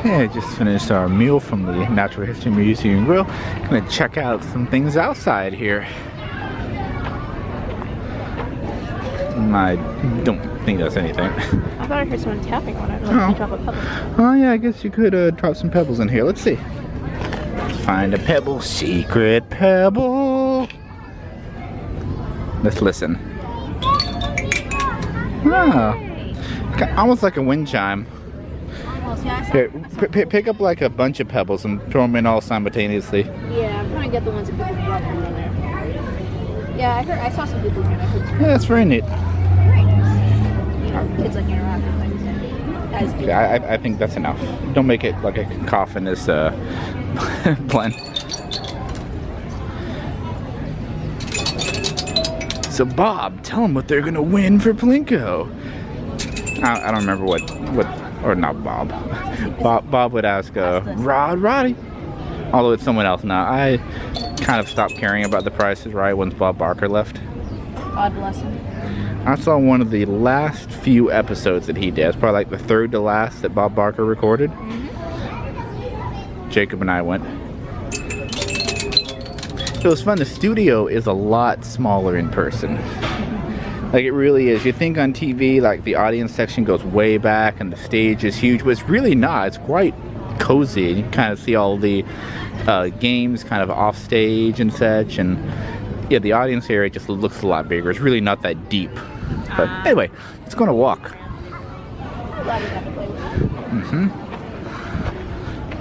Okay, just finished our meal from the Natural History Museum and Grill. Gonna check out some things outside here. I don't think that's anything. I thought I heard someone tapping on it. Like drop a pebble. Oh yeah, I guess you could drop some pebbles in here. Let's see. Let's find a pebble. Secret pebble. Let's listen. Oh, almost like a wind chime. Here, pick up like a bunch of pebbles and throw them in all simultaneously. Yeah, I'm trying to get the ones that people drop in there. Yeah, I saw some people doing that. Yeah, that's very neat. Kids like interact with things. Yeah, I think that's enough. Don't make it like a cacophonous blend. So Bob, tell them what they're gonna win for Plinko. I don't remember what, or not Bob. Bob would ask Roddy. Although it's someone else now. I kind of stopped caring about the prices right once Bob Barker left. God bless him. I saw one of the last few episodes that he did. It's probably like the third to last that Bob Barker recorded. Jacob and I went. It was fun. The studio is a lot smaller in person. Like, it really is. You think on TV, like, the audience section goes way back and the stage is huge, but it's really not. It's quite cozy. You can kind of see all the games kind of off stage and such, and yeah, the audience area just looks a lot bigger. It's really not that deep. But anyway, let's go on a walk.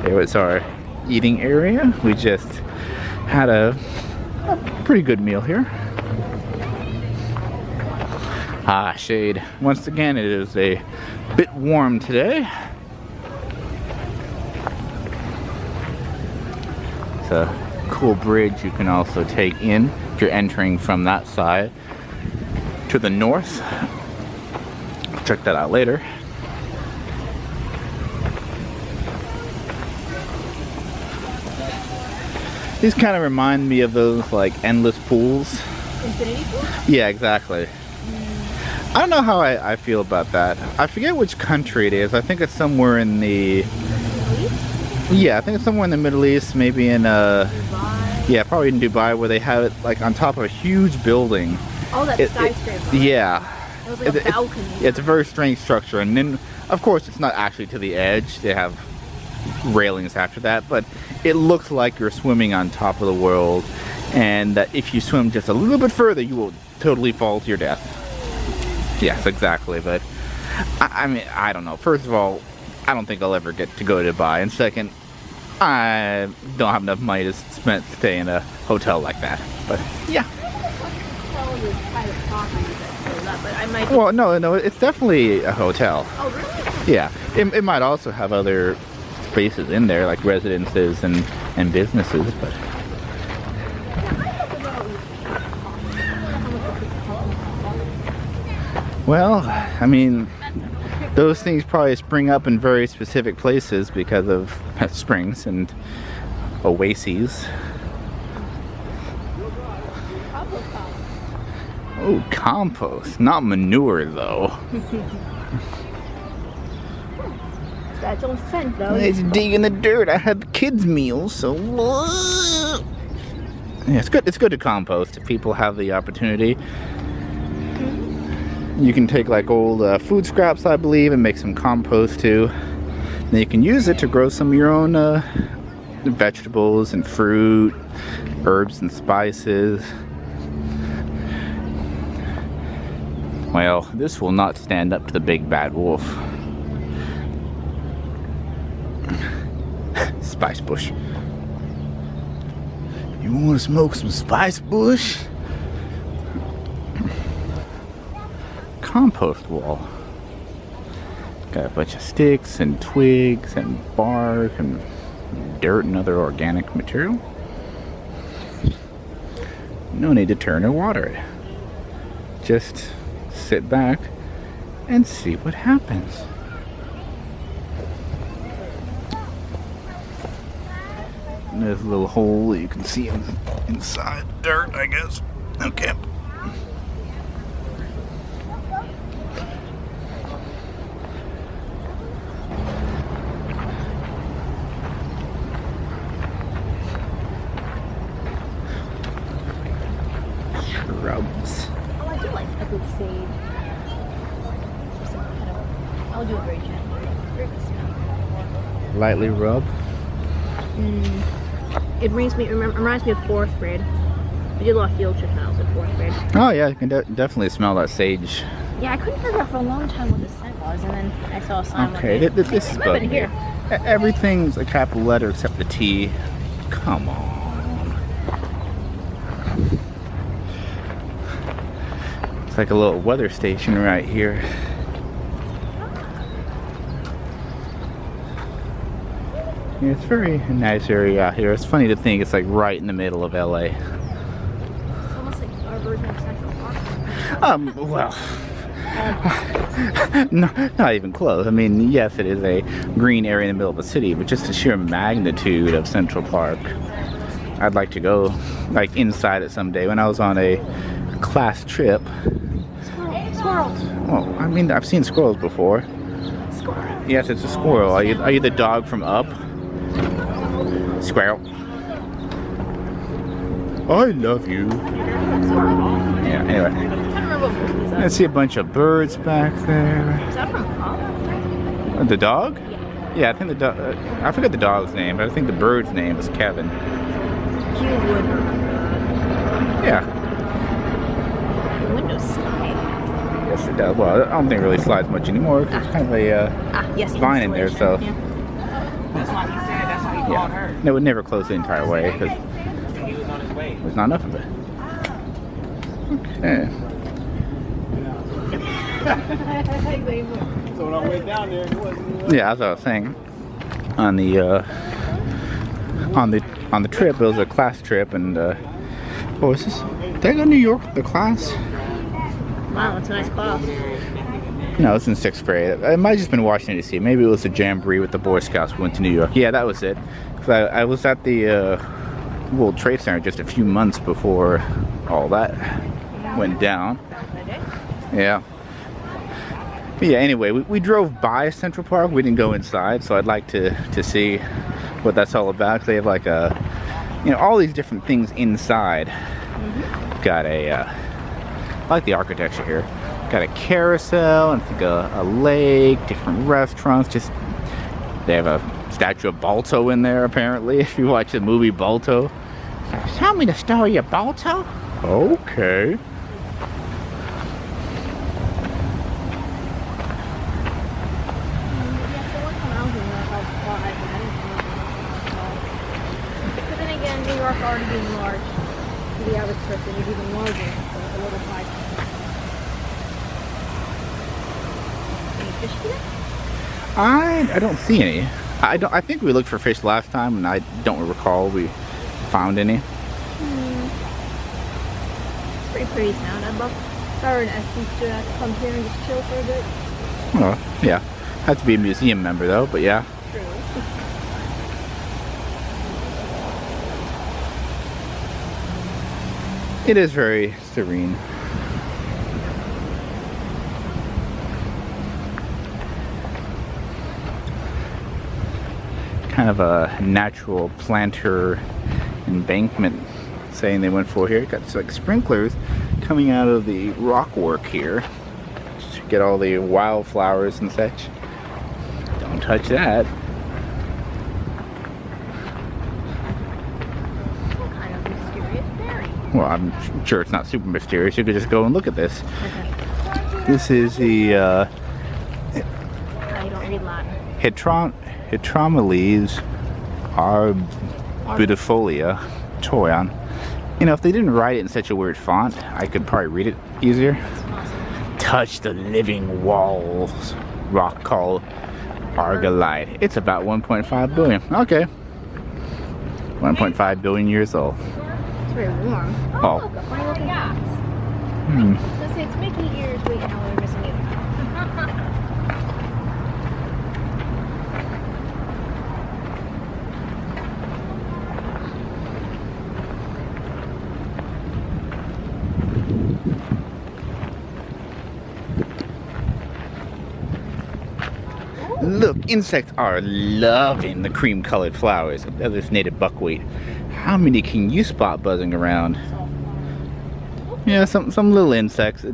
Here was our eating area. We just had a pretty good meal here. Shade. Once again, it is a bit warm today. It's a cool bridge you can also take in if you're entering from that side to the north. Check that out later. These kind of remind me of those like endless pools. Infinity pool? Yeah, exactly. I don't know how I feel about that. I forget which country it is. I think it's somewhere in the Middle East? Yeah, I think it's somewhere in the Middle East, maybe in Dubai. Yeah, probably in Dubai, where they have it like on top of a huge building. Oh, that skyscraper. Yeah. It was like a balcony. It's a very strange structure, and then of course it's not actually to the edge. They have railings after that, but it looks like you're swimming on top of the world, and that if you swim just a little bit further, you will totally fall to your death. Yes, exactly. But I mean, I don't know. First of all, I don't think I'll ever get to go to Dubai, and second, I don't have enough money to stay in a hotel like that. But yeah. Well, no, it's definitely a hotel. Oh, really? Yeah, it might also have other spaces in there, like residences and businesses, but. Well, I mean, those things probably spring up in very specific places because of springs and oases. Oh, compost, not manure though. It's digging the dirt. I had kids' meals, so yeah, it's good. It's good to compost if people have the opportunity. You can take like old food scraps, I believe, and make some compost too. Then you can use it to grow some of your own vegetables and fruit, herbs and spices. Well, this will not stand up to the big bad wolf. Spice bush. You want to smoke some spice bush? Compost wall. Got a bunch of sticks and twigs and bark and dirt and other organic material. No need to turn or water it. Just sit back and see what happens. And there's a little hole that you can see inside dirt, I guess. Okay. I'll do it very gently. Very good smell. Lightly rub. It reminds me of 4th grade. We did a lot of field trips when I was in 4th grade. Oh yeah, you can definitely smell that sage. Yeah, I couldn't figure out for a long time what the scent was, and then I saw a sign. Okay, one day. this is bugging me. Everything's a capital letter except the T. Come on. It's like a little weather station right here. Yeah, it's a very nice area out here. It's funny to think it's like right in the middle of LA. It's almost like our version of Central Park. Well, no, not even close. I mean, yes, it is a green area in the middle of a city, but just the sheer magnitude of Central Park. I'd like to go, like, inside it someday. When I was on a class trip. Squirrels. Well, I mean, I've seen squirrels before. Squirrel. Yes, it's a squirrel. Are you the dog from Up? Squirrel. I love you. Yeah, anyway. I can't remember what movie is that. I see a bunch of birds back there. Is that from Up? The dog? Yeah, I think the dog. I forget the dog's name, but I think the bird's name is Kevin. You would remember. Yeah. The windows slide. Yes, it does. Well, I don't think it really slides much anymore. It's kind of a Yes, vine in there, so. Yeah. That's why he said, that's why he called her. It would never close the entire way because He was on his way. there's not enough of it. Okay. So when I went down there, it wasn't. Yeah, as I was saying, on the trip, it was a class trip, and what was this? Did I go to New York with the class? Wow, that's a nice class. No, it's in 6th grade. It might have just been Washington D.C. Maybe it was a jamboree with the Boy Scouts. We went to New York. Yeah, that was it. 'Cause I was at the World Trade Center just a few months before all that went down. Yeah. But yeah, anyway, we drove by Central Park. We didn't go inside, so I'd like to see what that's all about. 'Cause they have like all these different things inside. Got I like the architecture here. Got a carousel, and I think a lake, different restaurants. Just they have a statue of Balto in there apparently. If you watch the movie Balto, tell me the story of Balto. Okay. But then again, New York already being large, the average person is even larger, so it's a little high. Any fish here? I don't see any. I think we looked for fish last time, and I don't recall we found any. It's pretty pretty town. I'd love if I were in Essence to come here and just chill for a bit. Well, yeah. Have to be a museum member though, but yeah. True. It is very serene. Kind of a natural planter embankment saying they went for here. Got like sprinklers coming out of the rock work here to get all the wildflowers and such. Don't touch that. What kind of mysterious berry? Well, I'm sure it's not super mysterious. You could just go and look at this. This is the I don't read Latin. Hetromeles arbudifolia toyan. You know, if they didn't write it in such a weird font, I could probably read it easier. Awesome. Touch the living walls. Rock called argillite. It's about 1.5 billion. Okay. 1.5 billion years old. It's very warm. Oh. Look, a funny looking box. Let's say it's Mickey ears. Wait, no, we're missing it. Look, insects are loving the cream-colored flowers of this native buckwheat. How many can you spot buzzing around? Yeah, some little insects.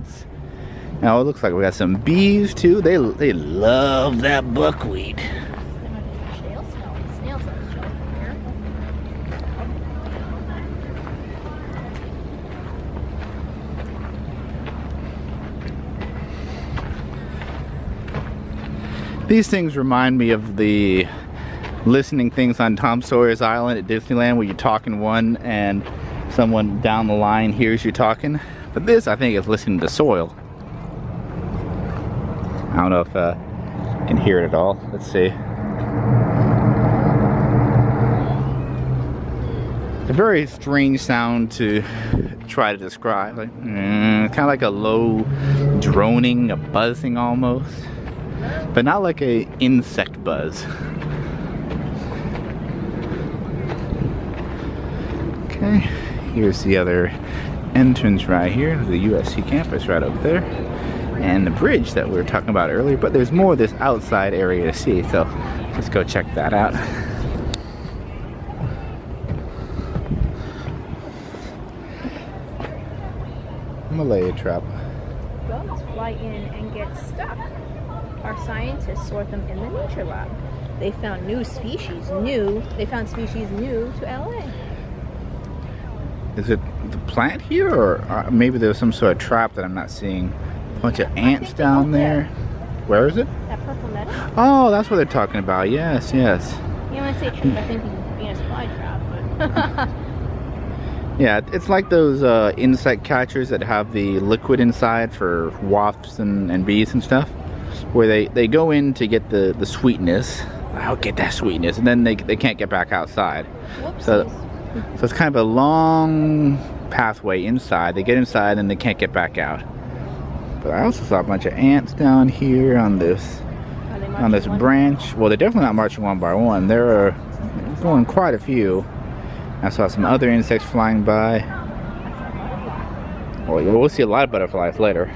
Now it looks like we got some bees too. They love that buckwheat. Snail smell here. These things remind me of the listening things on Tom Sawyer's Island at Disneyland, where you talk in one and someone down the line hears you talking. But this, I think, is listening to soil. I don't know if you can hear it at all. Let's see. It's a very strange sound to try to describe. Like, kind of like a low droning, a buzzing almost, but not like a insect buzz. Okay, here's the other entrance right here, the USC campus right over there, and the bridge that we were talking about earlier. But there's more of this outside area to see, so let's go check that out. Malaya trap. Bugs fly in and get stuck. Our scientists sort them in the nature lab. They found species new to LA. Is it the plant here, or maybe there's some sort of trap that I'm not seeing? A bunch of ants down there. Where is it? That purple netting? Oh, that's what they're talking about. Yes, yes. You want to say trap, I think Venus flytrap, but Yeah, it's like those insect catchers that have the liquid inside for wasps and bees and stuff, where they go in to get the sweetness. I'll get that sweetness, and then they can't get back outside. So it's kind of a long pathway inside. They get inside and they can't get back out. But I also saw a bunch of ants down here on this branch. Well, they're definitely not marching one by one. There are going quite a few. I saw some other insects flying by. Well, we'll see a lot of butterflies later.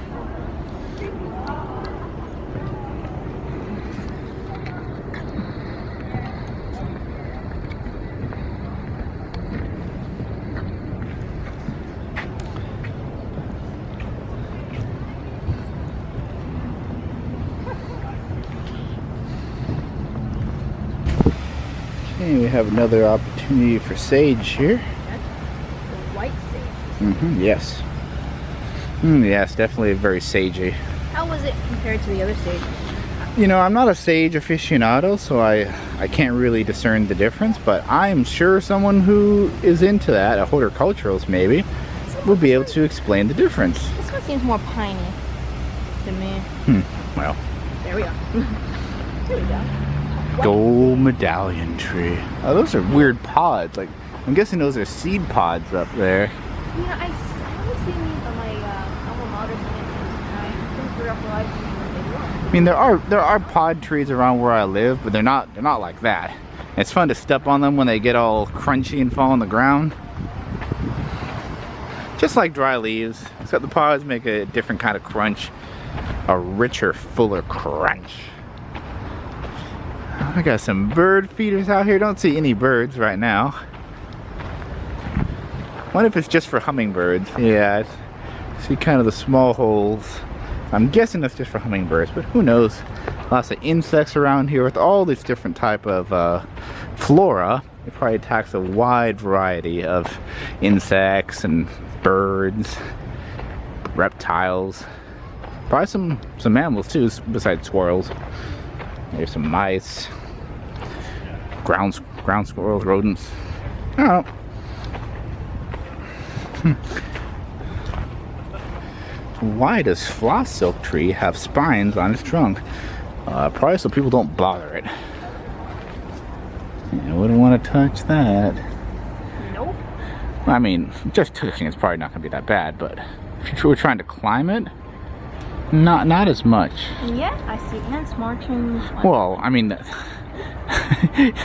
Okay, we have another opportunity for sage here. the white sage. Yes. Yes, definitely very sagey. How was it compared to the other sage? You know, I'm not a sage aficionado, so I can't really discern the difference, but I'm sure someone who is into that, a horticulturalist maybe, will be able to explain the difference. This one seems more piney to me. Well. There we go. There we go. Gold medallion tree. Oh, those are weird pods. Like, I'm guessing those are seed pods up there. You know, I haven't seen these on my alma mater plants, and I couldn't figure out why they were. I mean, there are pod trees around where I live, but they're not like that. It's fun to step on them when they get all crunchy and fall on the ground. Just like dry leaves, except the pods make a different kind of crunch, a richer, fuller crunch. I got some bird feeders out here. Don't see any birds right now. What if it's just for hummingbirds? Yeah, I see kind of the small holes. I'm guessing that's just for hummingbirds, but who knows? Lots of insects around here with all these different type of flora. It probably attacks a wide variety of insects and birds, reptiles, probably some mammals too, besides squirrels. There's some mice, ground squirrels, rodents. I don't know. Why does floss silk tree have spines on its trunk? Probably so people don't bother it. I wouldn't want to touch that. Nope. I mean, just touching it's probably not going to be that bad, but if you were trying to climb it, not as much. Yeah, I see ants marching. Well, I mean,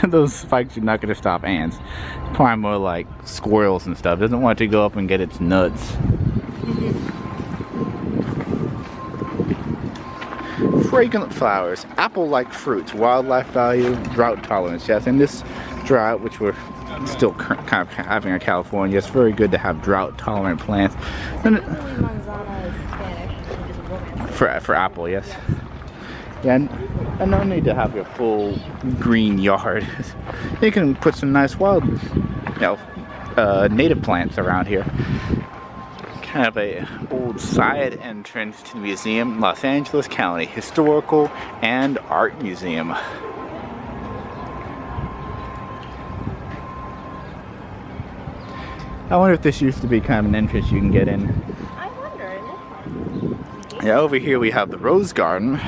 those spikes are not going to stop ants. Probably more like squirrels and stuff. Doesn't want to go up and get its nuts. Fragrant flowers, apple-like fruits, wildlife value, drought tolerance. Yes, in this drought, which we're still kind of having in California, it's very good to have drought-tolerant plants. And For apple, yes. Yeah, and no need to have a full green yard. You can put some nice wild, native plants around here. Kind of a old side entrance to the museum, Los Angeles County Historical and Art Museum. I wonder if this used to be kind of an entrance you can get in. I wonder, isn't it? Yeah, over here we have the Rose Garden.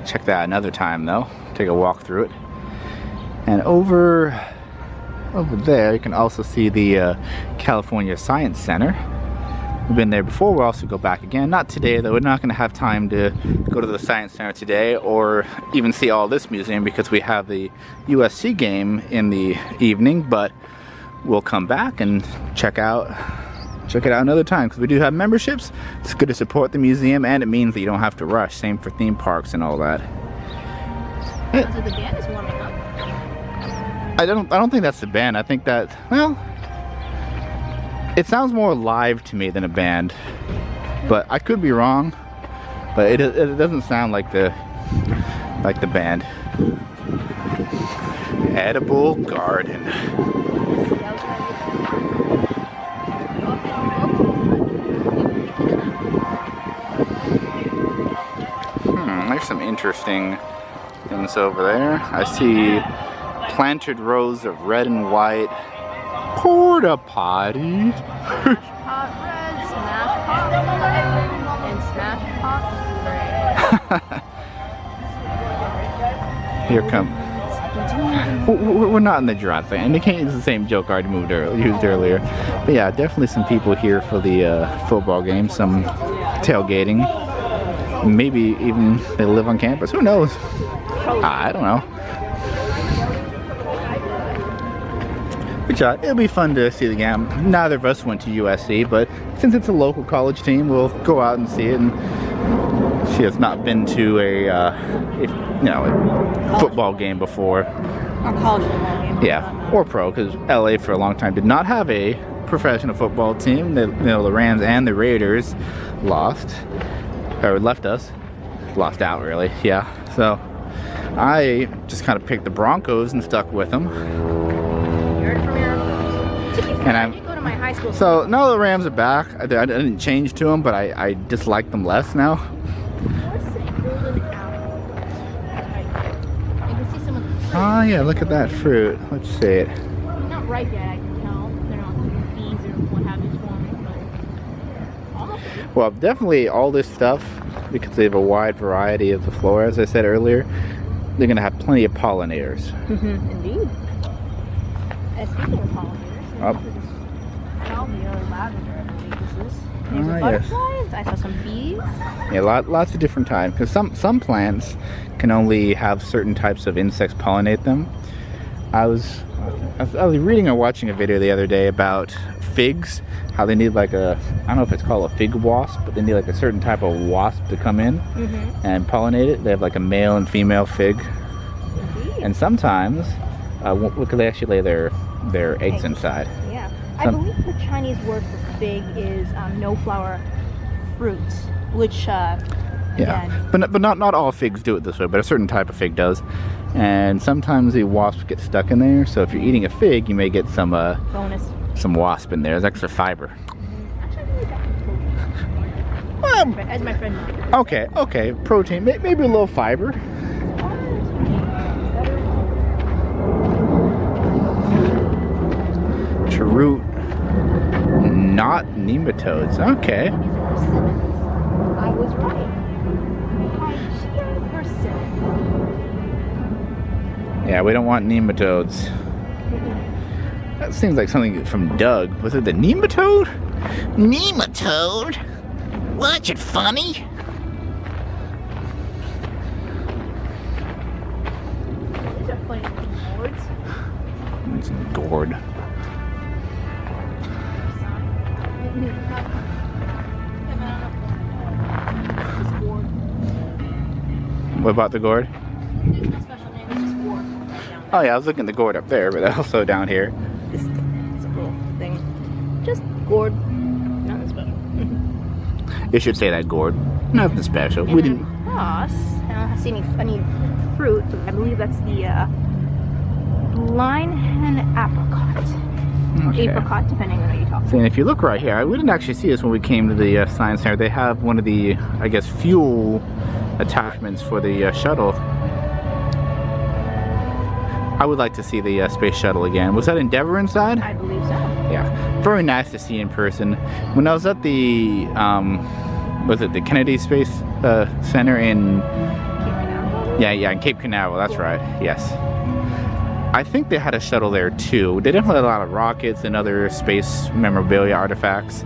Check that another time though. Take a walk through it. And over there you can also see the California Science Center. We've been there before. We'll also go back again. Not today though. We're not going to have time to go to the Science Center today or even see all this museum because we have the USC game in the evening, but we'll come back and check it out another time because we do have memberships. It's good to support the museum and it means that you don't have to rush. Same for theme parks and all that. So the band is warming up. I don't think that's the band. I think that, well, it sounds more live to me than a band, but I could be wrong. But it doesn't sound like the band. Edible garden. There's some interesting things over there. I see planted rows of red and white porta potties. Smash pot red, smash pot blue, and smash pot gray. Here come. We're not in the giraffe thing. And they can't use the same joke I used earlier. But yeah, definitely some people here for the football game. Some tailgating. Maybe even they live on campus. Who knows? I don't know. But yeah, it'll be fun to see the game. Neither of us went to USC, but since it's a local college team, we'll go out and see it. And she has not been to a football game before. Or college football game. Yeah, or pro, because LA for a long time did not have a professional football team. The Rams and the Raiders lost out really. Yeah, so I just kind of picked the Broncos and stuck with them. And I did go to my high school. So now the Rams are back. I didn't change to them, but I dislike them less now. Oh yeah, look at that fruit. Let's see it. Not ripe yet, I can tell. They're not bees or what have you forming, but almost. Well, definitely all this stuff, because they have a wide variety of the flora, as I said earlier, they're going to have plenty of pollinators. Indeed. And speaking of pollinators, salvia or lavender, I believe this is. There's butterflies. Yes. I saw some bees. Yeah, lots of different types. Because some plants can only have certain types of insects pollinate them. I was reading or watching a video the other day about figs, how they need like I don't know if it's called a fig wasp, but they need like a certain type of wasp to come in and pollinate it. They have like a male and female fig. And sometimes, because they actually lay their eggs inside. Yeah. I believe the Chinese word for fig is no flower fruits, which yeah, but not all figs do it this way, but a certain type of fig does. And sometimes the wasps get stuck in there, so if you're eating a fig, you may get some bonus. Some wasp in there. There's extra fiber. Actually, I really got protein. As my friend knows. Okay, protein, maybe a little fiber. Root, not nematodes. Okay. I was right. 100%. Yeah, we don't want nematodes. That seems like something from Doug. Was it the nematode? Nematode? Watch it funny. These are funny looking boards. It's gourd. What about the gourd? There's no special name, it's just gourd. Oh yeah, I was looking at the gourd up there, but also down here. This is a little thing. Just gourd. Nothing special. It should say that gourd. Nothing special. We didn't. Across, I don't see any fruit. I believe that's the blind hen apricot. Or apricot, depending on what you talk. And if you look right here, we didn't actually see this when we came to the science center. They have one of the, I guess, fuel attachments for the shuttle. I would like to see the space shuttle again. Was that Endeavour inside? I believe so. Yeah, very nice to see in person. When I was at the, was it the Kennedy Space Center in? Yeah, in Cape Canaveral. That's right. Yes. I think they had a shuttle there too. They definitely had a lot of rockets and other space memorabilia artifacts.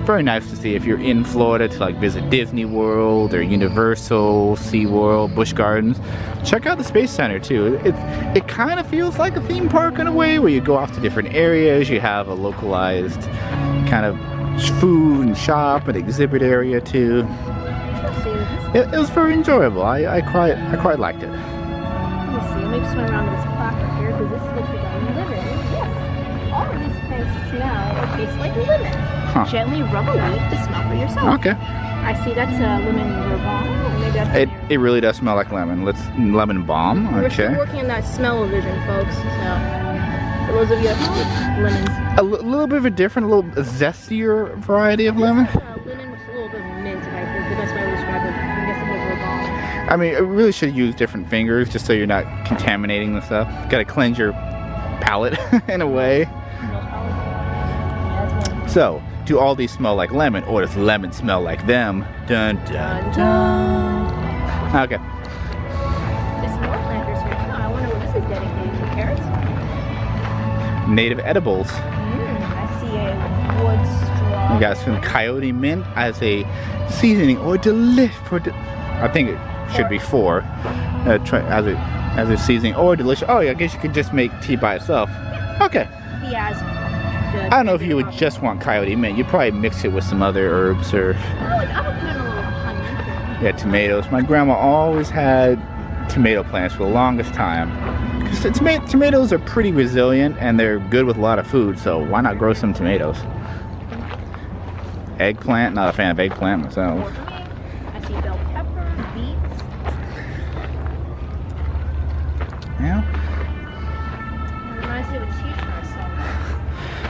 Very nice to see if you're in Florida to like visit Disney World or Universal, SeaWorld, Busch Gardens. Check out the Space Center too. It kind of feels like a theme park in a way, where you go off to different areas. You have a localized kind of food and shop and exhibit area too. It was very enjoyable. I quite liked it. Let me just run around to this plaque right here, because this looks like a lemon. Yes, all of these plants smell or taste like lemon. Huh. Gently rub a leaf to smell for yourself. Okay. I see that's a lemon balm. Maybe that's It really does smell like lemon. Lemon balm. Okay. We're still working on that smell-o-vision, folks. So, for those of you at home, lemons. A little bit of a different, a little zestier variety of lemon. Lemon with a little bit of mint, if I think the best way to describe it. I guess it was a balm. I mean, I really should use different fingers just so you're not contaminating the stuff. Gotta cleanse your palate in a way. So, do all these smell like lemon, or does lemon smell like them? Dun dun dun. Okay. There's more planters here too. I wonder what this is dedicated to. Carrots? Native edibles. I see a wood straw. We got some coyote mint as a seasoning or I think it should be 4 as a seasoning or delicious. Oh, yeah, I guess you could just make tea by itself. Okay. Fiasco. I don't know if you would just want coyote mint. You'd probably mix it with some other herbs or I would put in a little honey. yeah, tomatoes. My grandma always had tomato plants for the longest time. Because tomatoes are pretty resilient and they're good with a lot of food, so why not grow some tomatoes? Eggplant, not a fan of eggplant myself. I see bell pepper, beets. Yeah. It reminds me of a t-shirt I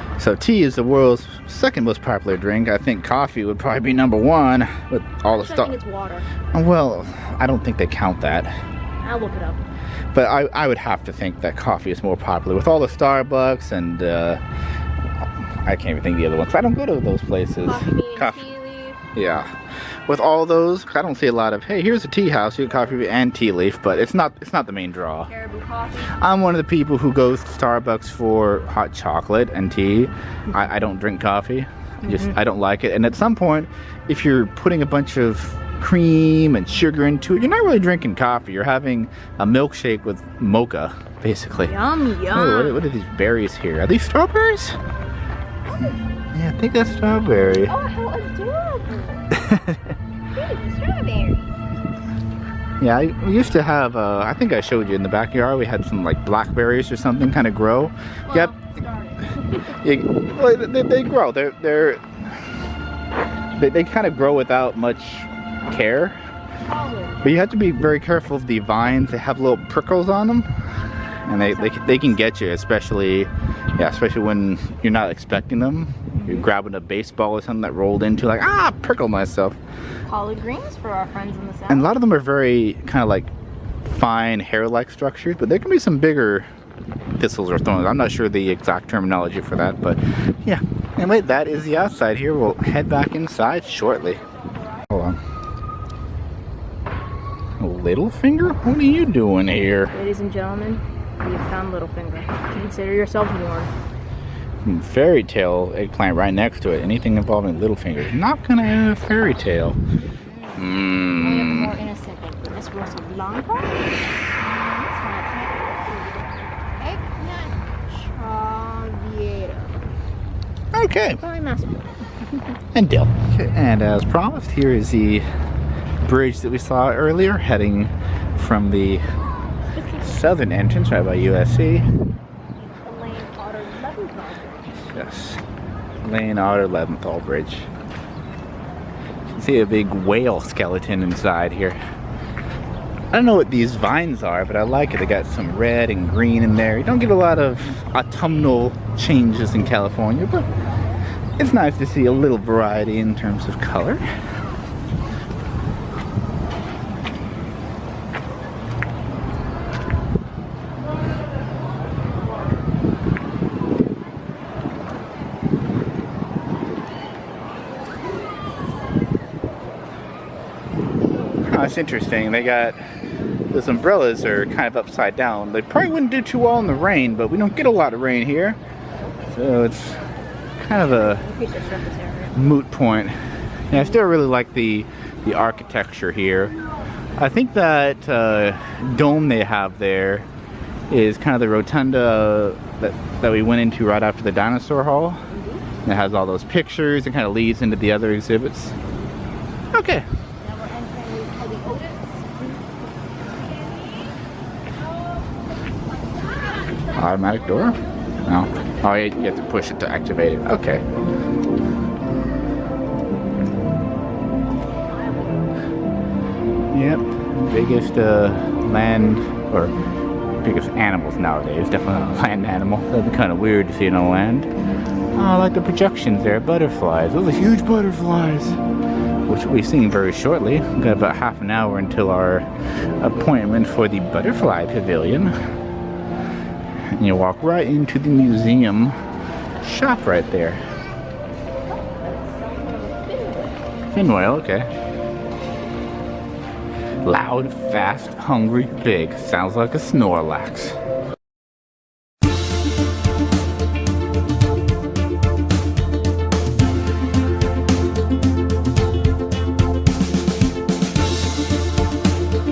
saw. So tea is the world's second most popular drink. I think coffee would probably be number 1 with all the stuff. I think it's water. Well, I don't think they count that. I'll look it up. But I would have to think that coffee is more popular with all the Starbucks and I can't even think of the other ones. I don't go to those places. Coffee, tea leaf. Yeah. With all those, I don't see a lot of, hey, here's a tea house, you get coffee and tea leaf, but it's not the main draw. Caribou coffee. I'm one of the people who goes to Starbucks for hot chocolate and tea. I don't drink coffee. I don't like it. And at some point, if you're putting a bunch of cream and sugar into it, you're not really drinking coffee. You're having a milkshake with mocha, basically. Yum, yum. Oh, what are these berries here? Are these strawberries? Yeah, I think that's strawberry. Oh, how adorable. Pretty strawberries. Yeah, we used to have, I think I showed you in the backyard, we had some like blackberries or something kind of grow. Well, Yep. Well, they grow. They kind of grow without much care. But you have to be very careful of the vines. They have little prickles on them. And they can get you, especially when you're not expecting them. You're grabbing a baseball or something that rolled into, like, prickle myself. Collard greens for our friends in the south. And a lot of them are very kind of like fine hair-like structures, but there can be some bigger thistles or thorns. I'm not sure the exact terminology for that, but yeah. Anyway, that is the outside here. We'll head back inside shortly. Hold on. Littlefinger? What are you doing here? Ladies and gentlemen, we have found Littlefinger. Consider yourselves warned. Fairy tale eggplant right next to it. Anything involving Littlefinger is not gonna have a fairy tale. We have more in a second. This Rosa Blanca. Okay. Probably massive. And dill. Okay, and as promised, here is the bridge that we saw earlier, heading from the southern entrance right by USC. Lane Otter Leventhal Bridge. Yes. Lane Otter Leventhal Bridge. See a big whale skeleton inside here. I don't know what these vines are, but I like it. They got some red and green in there. You don't get a lot of autumnal changes in California, but it's nice to see a little variety in terms of color. Oh, it's interesting. They got those umbrellas are kind of upside down. They probably wouldn't do too well in the rain, but we don't get a lot of rain here, so it's kind of a moot point. Yeah, I still really like the architecture here. I think that dome they have there is kind of the rotunda that we went into right after the dinosaur hall. It has all those pictures and kind of leads into the other exhibits. Okay. Automatic door? No. Oh, you have to push it to activate it. Okay. Yep. Biggest land, or biggest animals nowadays. Definitely a land animal. That'd be kind of weird to see it on land. Oh, I like the projections there. Butterflies. Those are huge butterflies. Which we'll be seeing very shortly. We've got about half an hour until our appointment for the butterfly pavilion. And you walk right into the museum shop right there. Fin whale, okay. Loud, fast, hungry, big. Sounds like a Snorlax.